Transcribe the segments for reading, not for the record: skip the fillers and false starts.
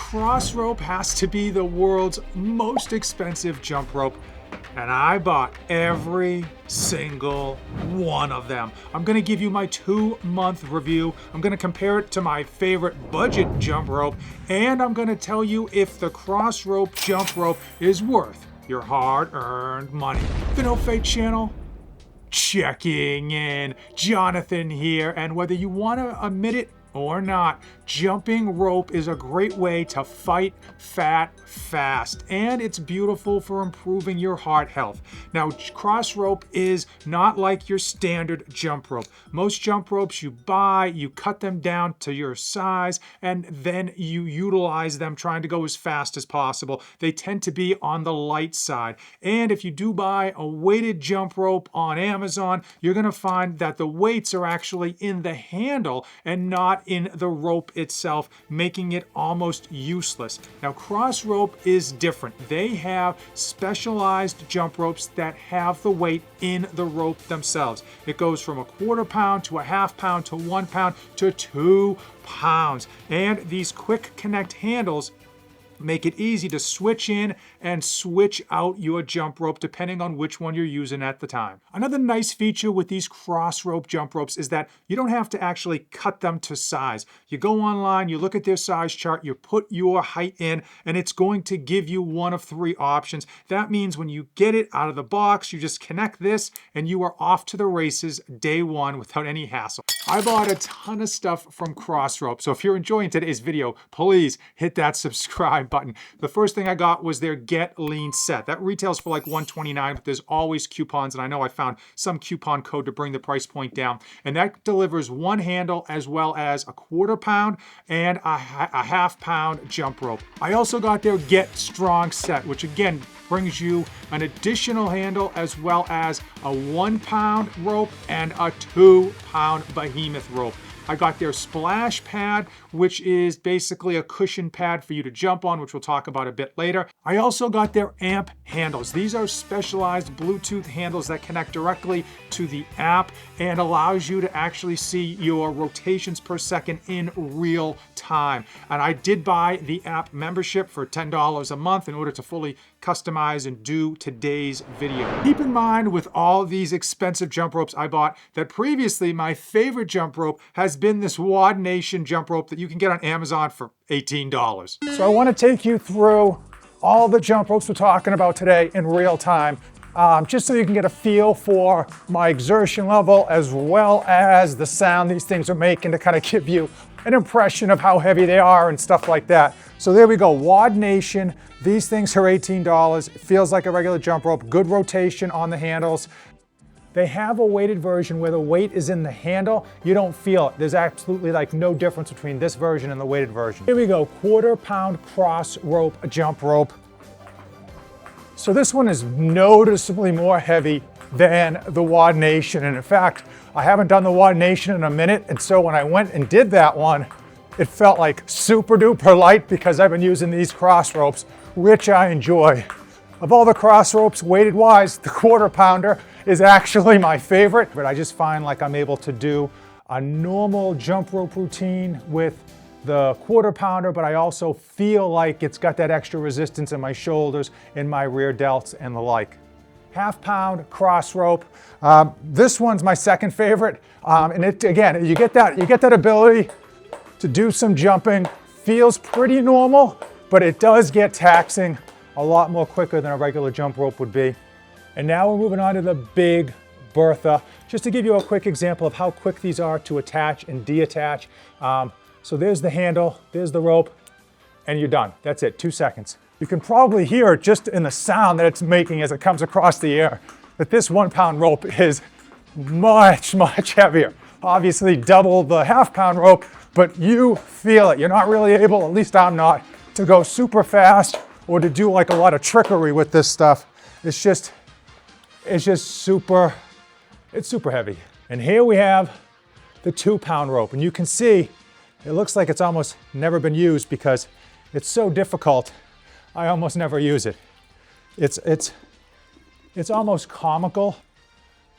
Crossrope has to be the world's most expensive jump rope, and I bought every single one of them. I'm gonna give you my 2-month review. I'm gonna compare it to my favorite budget jump rope, and I'm gonna tell you if the Crossrope jump rope is worth your hard-earned money. The No Fate channel, checking in. Jonathan here, and whether you wanna admit it or not, jumping rope is a great way to fight fat fast, and it's beautiful for improving your heart health. Now, cross rope is not like your standard jump rope. Most jump ropes you buy, you cut them down to your size, and then you utilize them trying to go as fast as possible. They tend to be on the light side, and if you do buy a weighted jump rope on Amazon, you're gonna find that the weights are actually in the handle and not in the rope itself, making it almost useless. Now, cross rope is different. They have specialized jump ropes that have the weight in the rope themselves. It goes from a 1/4 pound to a 1/2 pound to 1 pound to 2 pounds. And these quick connect handles make it easy to switch in and switch out your jump rope depending on which one you're using at the time. Another nice feature with these cross rope jump ropes is that you don't have to actually cut them to size. You go online, you look at their size chart, you put your height in, and it's going to give you one of 3 options. That means when you get it out of the box, you just connect this and you are off to the races day one without any hassle. I bought a ton of stuff from Crossrope, so if you're enjoying today's video, please hit that subscribe button. The first thing I got was their Get Lean set. That retails for like $129, but there's always coupons, and I know I found some coupon code to bring the price point down. And that delivers 1 handle as well as a 1/4 pound and a 1/2 pound jump rope. I also got their Get Strong set, which again brings you an additional handle as well as a 1 pound rope and a 2 pound behemoth rope. I got their splash pad, which is basically a cushion pad for you to jump on, which we'll talk about a bit later. I also got their amp handles. These are specialized Bluetooth handles that connect directly to the app and allows you to actually see your rotations per second in real time. And I did buy the app membership for $10 a month in order to fully customize and do today's video. Keep in mind with all these expensive jump ropes I bought that previously my favorite jump rope has been this WOD Nation jump rope that you can get on Amazon for $18. So I want to take you through all the jump ropes we're talking about today in real time, just so you can get a feel for my exertion level as well as the sound these things are making to kind of give you an impression of how heavy they are and stuff like that. So there we go, WOD Nation. These things are $18. It feels like a regular jump rope, good rotation on the handles. They have a weighted version where the weight is in the handle. You don't feel it. There's absolutely like no difference between this version and the weighted version. Here we go, 1/4 pound cross rope jump rope. So this one is noticeably more heavy than the WOD Nation. And in fact, I haven't done the WOD Nation in a minute. And so when I went and did that one, it felt like super duper light because I've been using these cross ropes, which I enjoy. Of all the cross ropes, weighted wise, the 1/4 pounder is actually my favorite, but I just find like I'm able to do a normal jump rope routine with the 1/4 pounder, but I also feel like it's got that extra resistance in my shoulders, in my rear delts and the like. 1/2 pound cross rope. This one's my second favorite. And it, again, you get that ability to do some jumping. Feels pretty normal, but it does get taxing a lot more quicker than a regular jump rope would be. And now we're moving on to the Big Bertha. Just to give you a quick example of how quick these are to attach and deattach. So there's the handle, there's the rope, and you're done. That's it, 2 seconds. You can probably hear just in the sound that it's making as it comes across the air that this 1 pound rope is much, much heavier. Obviously double the 1/2 pound rope, but you feel it. You're not really able, at least I'm not, to go super fast or to do like a lot of trickery with this stuff. It's just super heavy. And here we have the 2 pound rope. And you can see, it looks like it's almost never been used because it's so difficult. I almost never use it. It's almost comical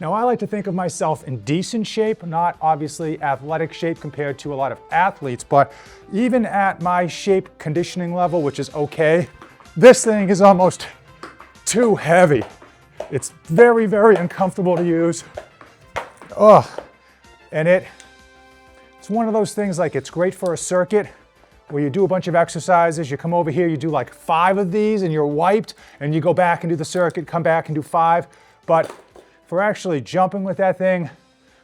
Now, I like to think of myself in decent shape, not obviously athletic shape compared to a lot of athletes, but even at my shape conditioning level, which is okay, this thing is almost too heavy. It's very, very uncomfortable to use. Ugh. And it's one of those things, like, it's great for a circuit where you do a bunch of exercises, you come over here, you do like 5 of these and you're wiped, and you go back and do the circuit, come back and do 5. But for actually jumping with that thing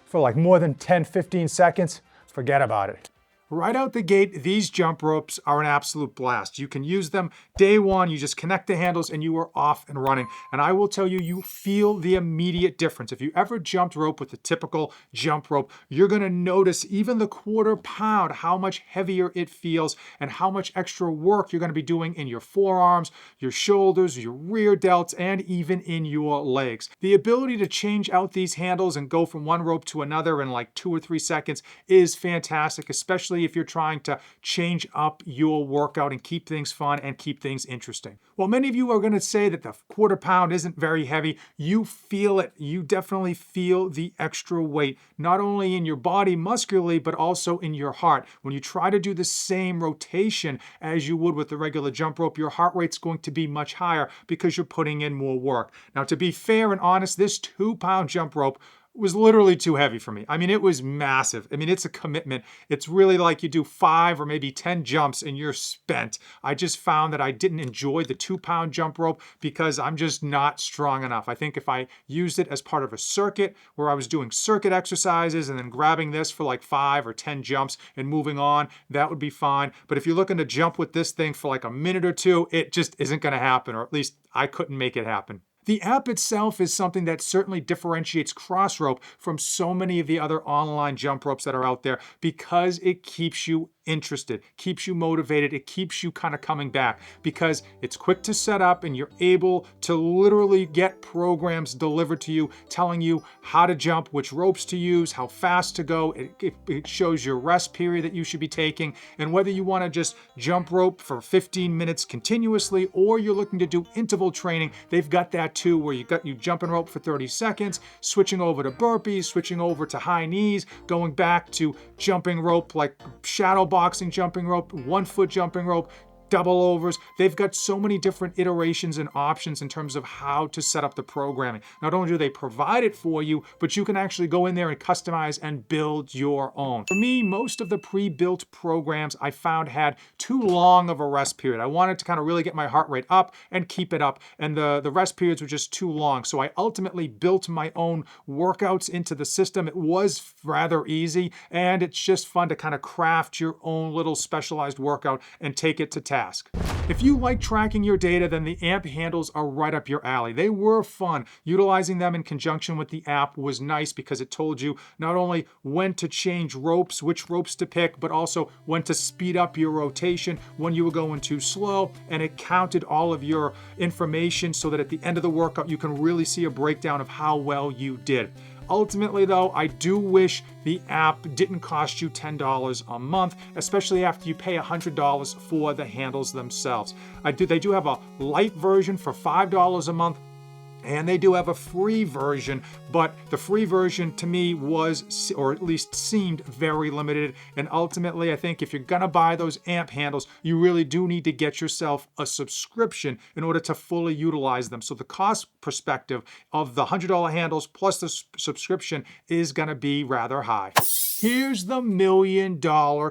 for like more than 10, 15 seconds, forget about it. Right out the gate, these jump ropes are an absolute blast. You can use them day one, you just connect the handles and you are off and running. And I will tell you, you feel the immediate difference. If you ever jumped rope with a typical jump rope, you're gonna notice even the quarter pound, how much heavier it feels and how much extra work you're gonna be doing in your forearms, your shoulders, your rear delts, and even in your legs. The ability to change out these handles and go from one rope to another in like 2 or 3 seconds is fantastic, especially if you're trying to change up your workout and keep things fun and keep things interesting. Well, many of you are going to say that the quarter pound isn't very heavy. You feel it. You definitely feel the extra weight, not only in your body muscularly, but also in your heart. When you try to do the same rotation as you would with the regular jump rope, your heart rate's going to be much higher because you're putting in more work. Now, to be fair and honest, this 2-pound jump rope was literally too heavy for me. I mean, it was massive. I mean, it's a commitment. It's really like you do 5 or maybe 10 jumps and you're spent. I just found that I didn't enjoy the 2-pound jump rope because I'm just not strong enough. I think if I used it as part of a circuit where I was doing circuit exercises and then grabbing this for like 5 or 10 jumps and moving on, that would be fine. But if you're looking to jump with this thing for like a minute or two, it just isn't gonna happen, or at least I couldn't make it happen. The app itself is something that certainly differentiates Crossrope from so many of the other online jump ropes that are out there because it keeps you interested, keeps you motivated, it keeps you kind of coming back because it's quick to set up and you're able to literally get programs delivered to you telling you how to jump, which ropes to use, how fast to go. It shows your rest period that you should be taking, and whether you want to just jump rope for 15 minutes continuously or you're looking to do interval training, they've got that too, where you jumping rope for 30 seconds, switching over to burpees, switching over to high knees, going back to jumping rope like shadow boxing jumping rope, 1-foot jumping rope, double overs. They've got so many different iterations and options in terms of how to set up the programming. Not only do they provide it for you, but you can actually go in there and customize and build your own. For me, most of the pre-built programs I found had too long of a rest period. I wanted to kind of really get my heart rate up and keep it up, and the rest periods were just too long. So I ultimately built my own workouts into the system. It was rather easy, and it's just fun to kind of craft your own little specialized workout and take it to task. If you like tracking your data, then the AMP handles are right up your alley. They were fun. Utilizing them in conjunction with the app was nice because it told you not only when to change ropes, which ropes to pick, but also when to speed up your rotation, when you were going too slow, and it counted all of your information so that at the end of the workout, you can really see a breakdown of how well you did. Ultimately though, I do wish the app didn't cost you $10 a month, especially after you pay $100 for the handles themselves. They do have a light version for $5 a month, and they do have a free version, but the free version to me was, or at least seemed, very limited. And ultimately, I think if you're gonna buy those AMP handles, you really do need to get yourself a subscription in order to fully utilize them. So the cost perspective of the $100 handles plus the subscription is gonna be rather high. Here's the $1 million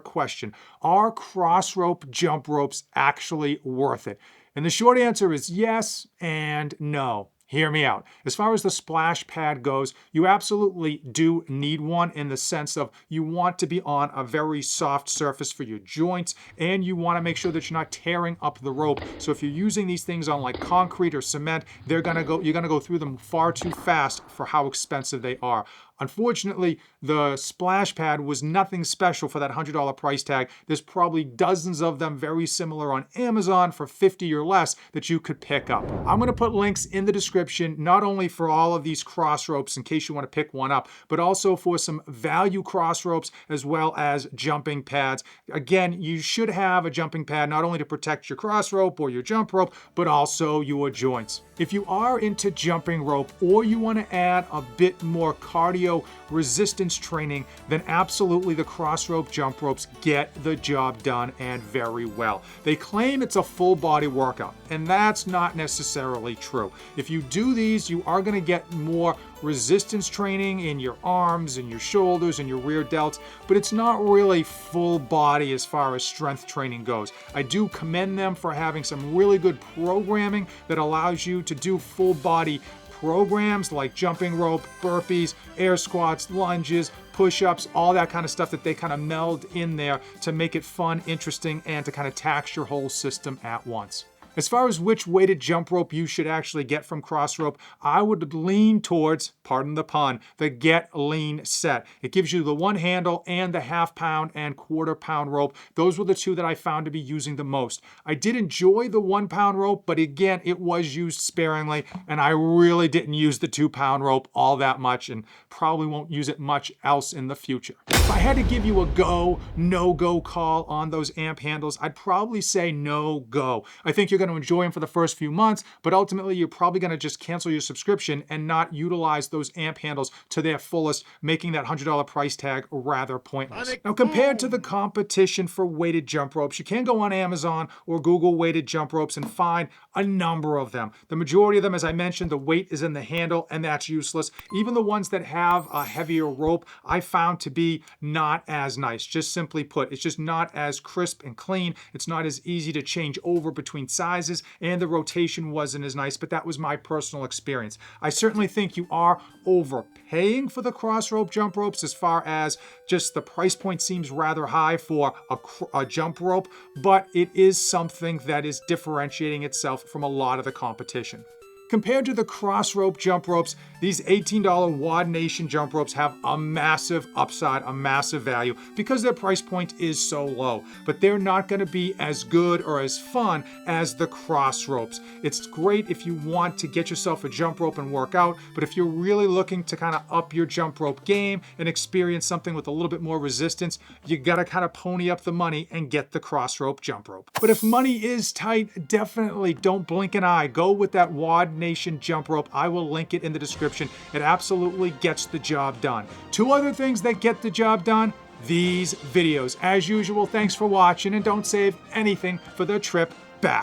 question. Are Crossrope jump ropes actually worth it? And the short answer is yes and no. Hear me out. As far as the splash pad goes, you absolutely do need one in the sense of you want to be on a very soft surface for your joints, and you want to make sure that you're not tearing up the rope. So if you're using these things on like concrete or cement, you're gonna go through them far too fast for how expensive they are. Unfortunately, the splash pad was nothing special for that $100 price tag. There's probably dozens of them very similar on Amazon for $50 or less that you could pick up. I'm going to put links in the description, not only for all of these cross ropes in case you want to pick one up, but also for some value cross ropes as well as jumping pads. Again, you should have a jumping pad not only to protect your cross rope or your jump rope, but also your joints. If you are into jumping rope or you want to add a bit more cardio resistance training, then absolutely the Crossrope jump ropes get the job done, and very well. They claim it's a full body workout, and that's not necessarily true. If you do these, you are going to get more resistance training in your arms and your shoulders and your rear delts, but it's not really full body as far as strength training goes. I do commend them for having some really good programming that allows you to do full body programs like jumping rope, burpees, air squats, lunges, push-ups, all that kind of stuff that they kind of meld in there to make it fun, interesting, and to kind of tax your whole system at once. As far as which weighted jump rope you should actually get from Crossrope, I would lean towards, pardon the pun, the Get Lean set. It gives you the 1 handle and the 1/2 pound and 1/4 pound rope. Those were the two that I found to be using the most. I did enjoy the 1 pound rope, but again, it was used sparingly, and I really didn't use the 2 pound rope all that much, and probably won't use it much else in the future. If I had to give you a go, no-go call on those amp handles, I'd probably say no go. I think you're going to enjoy them for the first few months, but ultimately you're probably going to just cancel your subscription and not utilize those amp handles to their fullest, making that $100 price tag rather pointless. Now, compared to the competition for weighted jump ropes, you can go on Amazon or Google weighted jump ropes and find a number of them. The majority of them, as I mentioned, the weight is in the handle, and that's useless. Even the ones that have a heavier rope, I found to be not as nice. Just simply put, it's just not as crisp and clean. It's not as easy to change over between sizes, and the rotation wasn't as nice, but that was my personal experience. I certainly think you are overpaying for the Crossrope jump ropes as far as just the price point seems rather high for a jump rope, but it is something that is differentiating itself from a lot of the competition. Compared to the Crossrope jump ropes, these $18 Wad Nation jump ropes have a massive upside, a massive value, because their price point is so low. But they're not going to be as good or as fun as the Crossropes. It's great if you want to get yourself a jump rope and work out, but if you're really looking to kind of up your jump rope game and experience something with a little bit more resistance, you got to kind of pony up the money and get the Crossrope jump rope. But if money is tight, definitely don't blink an eye. Go with that Wad Nation jump rope. I will link it in the description. It absolutely gets the job done. 2 other things that get the job done: these videos. As usual, thanks for watching, and don't save anything for the trip back.